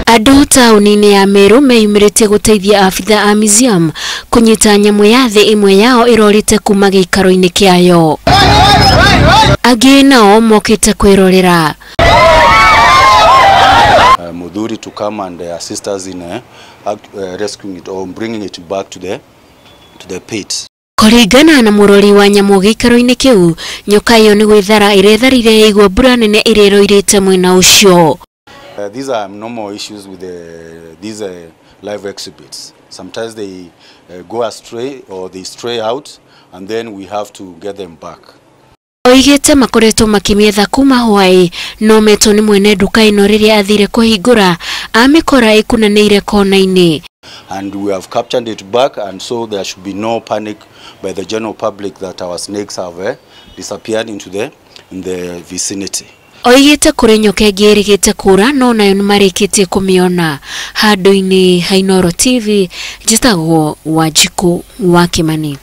Andu tauni-ini ya Meru meyumirite guteithia Abithaa a museum kunyita nyamu ya thi imwe yao irorite kuma giikaro-ini kiayo. Angi nao mokite kwirorera. Mudhuri to come and assist us in rescuing it or bringing it back to the pit. Kuringana na murori wa nyamu giikaro-ini kiu, nyoka iyo ni gwithara iretharire igwa mbura nene irorite mwena ucio. These are normal issues with these live exhibits. Sometimes they go astray or they stray out, and then we have to get them back. Oigite makoretwo makimietha kuma hwai no meto ni mwene nduka-ini riria athire kuhingura amikora ikunaneire kona-ini. And we have captured it back, and so there should be no panic by the general public that our snakes have disappeared in the vicinity. Oigite kuri nyoka ingirigite kura no nayo nimarikitie kumiona. Handu-ini ha Inooro TV, Gitaarara wa Kimani.